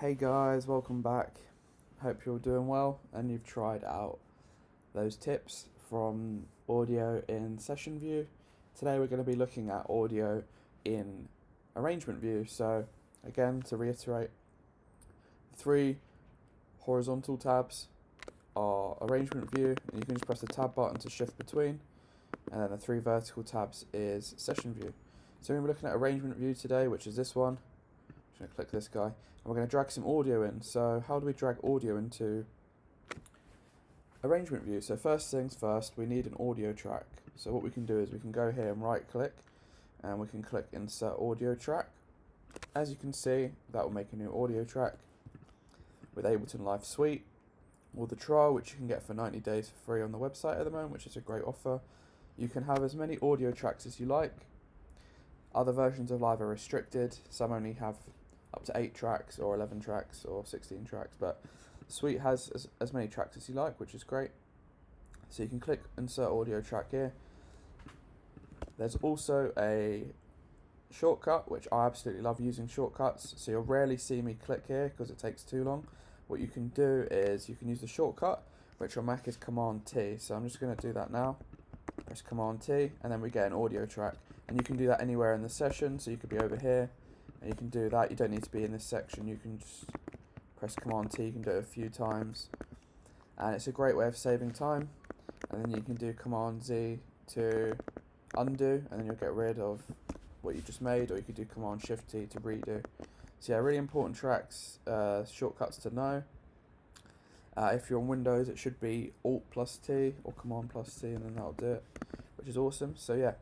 Hey guys, welcome back. Hope you're doing well and you've tried out those tips from audio in session view. Today we're going to be looking at audio in arrangement view. So again, to reiterate, 3 horizontal tabs are arrangement view, and you can just press the tab button to shift between, and then the 3 vertical tabs is session view. So we're going to be looking at arrangement view today, which is this one. I'm going to click this guy, and we're going to drag some audio in. So how do we drag audio into arrangement view? So first things first, we need an audio track. So what we can do is we can go here and right click, and we can click insert audio track. As you can see, that will make a new audio track with Ableton Live Suite, or the trial, which you can get for 90 days for free on the website at the moment, which is a great offer. You can have as many audio tracks as you like. Other versions of Live are restricted. Some only have up to 8 tracks or 11 tracks or 16 tracks, but Suite has as many tracks as you like, which is great. So you can click insert audio track here. There's also a shortcut, which I absolutely love using shortcuts, so you'll rarely see me click here because it takes too long. What you can do is you can use the shortcut, which on Mac is Command T. So I'm just going to do that now. Press Command T, and then we get an audio track, and you can do that anywhere in the session. So you could be over here and you can do that. You don't need to be in this section. You can just press Command T. You can do it a few times, and it's a great way of saving time. And then you can do Command Z to undo, and then you'll get rid of what you just made, or you could do Command Shift T to redo. So yeah, really important tracks, shortcuts to know. If you're on Windows, it should be Alt plus T or Command plus T, and then that'll do it, which is awesome. So yeah,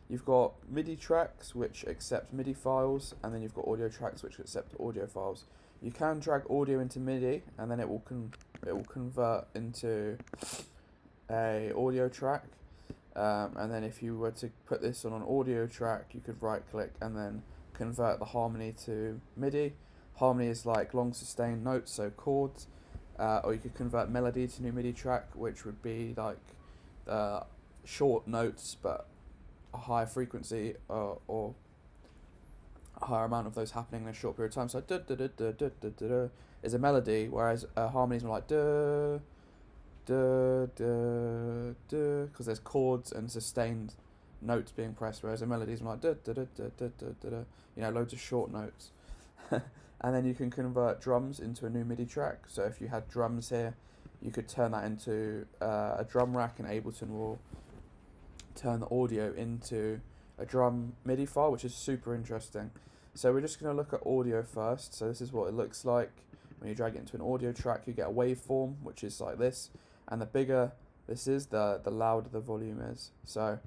you've got MIDI tracks which accept MIDI files, and then you've got audio tracks which accept audio files. You can drag audio into MIDI, and then it will convert into a audio track. And then if you were to put this on an audio track, you could right click and then convert the harmony to MIDI. Harmony is like long sustained notes, so chords, or you could convert melody to new MIDI track, which would be like short notes but a higher frequency, or a higher amount of those happening in a short period of time. So da da da da da da da is a melody, whereas harmony is more like da da da da, because there's chords and sustained notes being pressed, whereas a melody is more like da da da da da da da, you know, loads of short notes. And then you can convert drums into a new MIDI track. So if you had drums here, you could turn that into a drum rack, and Ableton will turn the audio into a drum MIDI file, which is super interesting. So we're just going to look at audio first. So this is what it looks like when you drag it into an audio track. You get a waveform, which is like this, and the bigger this is, the louder the volume is. So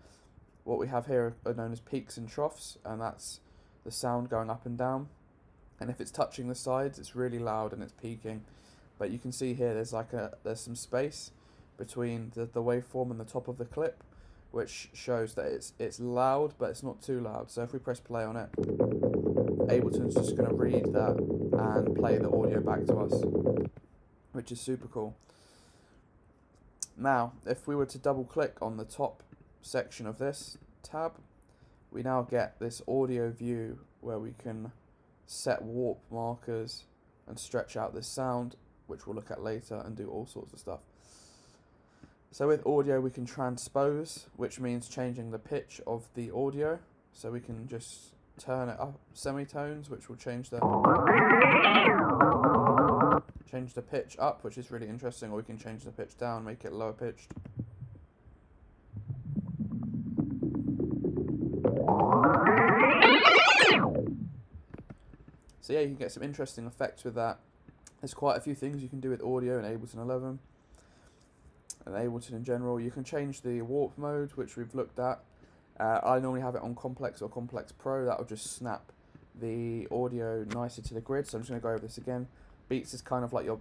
what we have here are known as peaks and troughs, and that's the sound going up and down. And if it's touching the sides, it's really loud and it's peaking. But you can see here there's some space between the waveform and the top of the clip, which shows that it's loud, but it's not too loud. So if we press play on it, Ableton's just going to read that and play the audio back to us, which is super cool. Now, if we were to double click on the top section of this tab, we now get this audio view where we can set warp markers and stretch out this sound, which we'll look at later, and do all sorts of stuff. So with audio, we can transpose, which means changing the pitch of the audio. So we can just turn it up semitones, which will change the pitch up, which is really interesting, or we can change the pitch down, make it lower pitched. So yeah, you can get some interesting effects with that. There's quite a few things you can do with audio in Ableton 11 and Ableton in general. You can change the warp mode, which we've looked at. I normally have it on Complex or Complex Pro. That will just snap the audio nicer to the grid. So I'm just going to go over this again. Beats is kind of like your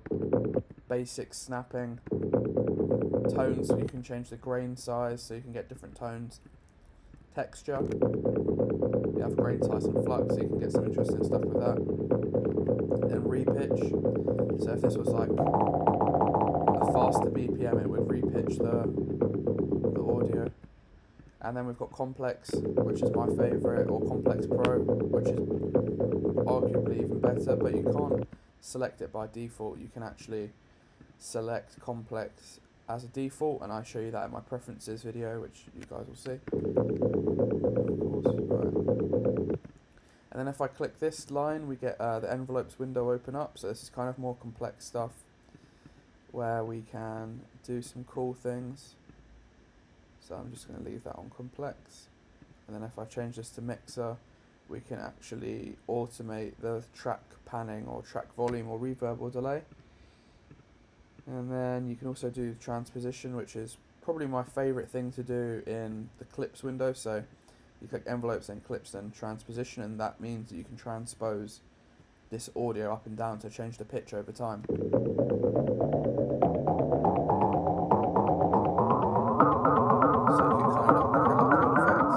basic snapping. Tones, you can change the grain size so you can get different tones. Texture, you have grain size and flux, so you can get some interesting stuff with that. Then repitch, so if this was like a faster BPM, it would repitch the audio. And then we've got Complex, which is my favourite, or Complex Pro, which is arguably even better, but you can't select it by default. You can actually select complex as a default, and I show you that in my preferences video, which you guys will see. Of course, right. And then if I click this line, we get the envelopes window open up. So this is kind of more complex stuff where we can do some cool things. So I'm just going to leave that on complex. And then if I change this to mixer, we can actually automate the track panning or track volume or reverb or delay. And then you can also do transposition, which is probably my favorite thing to do in the clips window. So you click envelopes, then clips, then transposition, and that means that you can transpose this audio up and down to change the pitch over time. So you can kind of get like cool effects.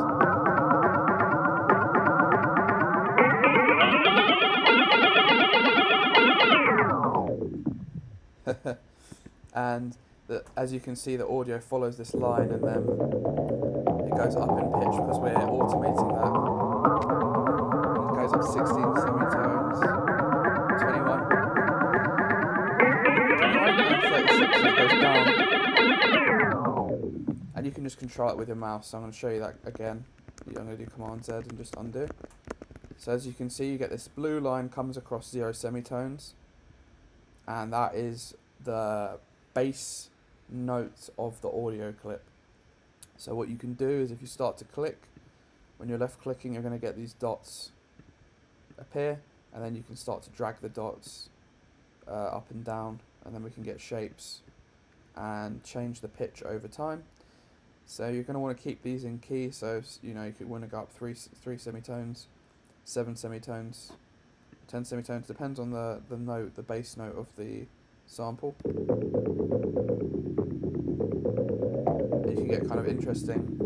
And as you can see, the audio follows this line, and then it goes up in pitch because we're automating that. And it goes up 16 semitones, 21, and 36, and it goes down. And you can just control it with your mouse. So I'm going to show you that again. I'm going to do Command Z and just undo. So as you can see, you get this blue line comes across 0 semitones, and that is the bass note of the audio clip. So what you can do is, if you start to click, when you're left clicking, you're going to get these dots appear, and then you can start to drag the dots up and down, and then we can get shapes and change the pitch over time. So you're going to want to keep these in key. So you could want to go up three semitones, 7 semitones, 10 semitones, depends on the note, the bass note of the sample. You can get kind of interesting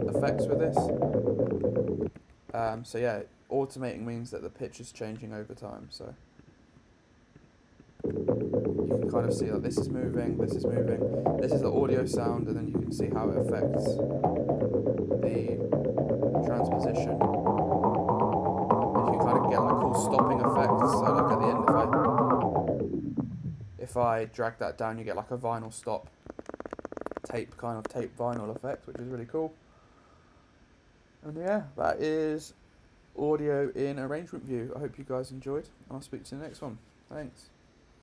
effects with this. So yeah, automating means that the pitch is changing over time. So you can kind of see that this is moving, this is moving. This is the audio sound, and then you can see how it affects the transposition. You can kind of get like cool stopping effects. So like at the end, if I drag that down, you get like a vinyl stop, tape vinyl effect, which is really cool. And yeah, that is audio in arrangement view. I hope you guys enjoyed, and I'll speak to you in the next one. Thanks.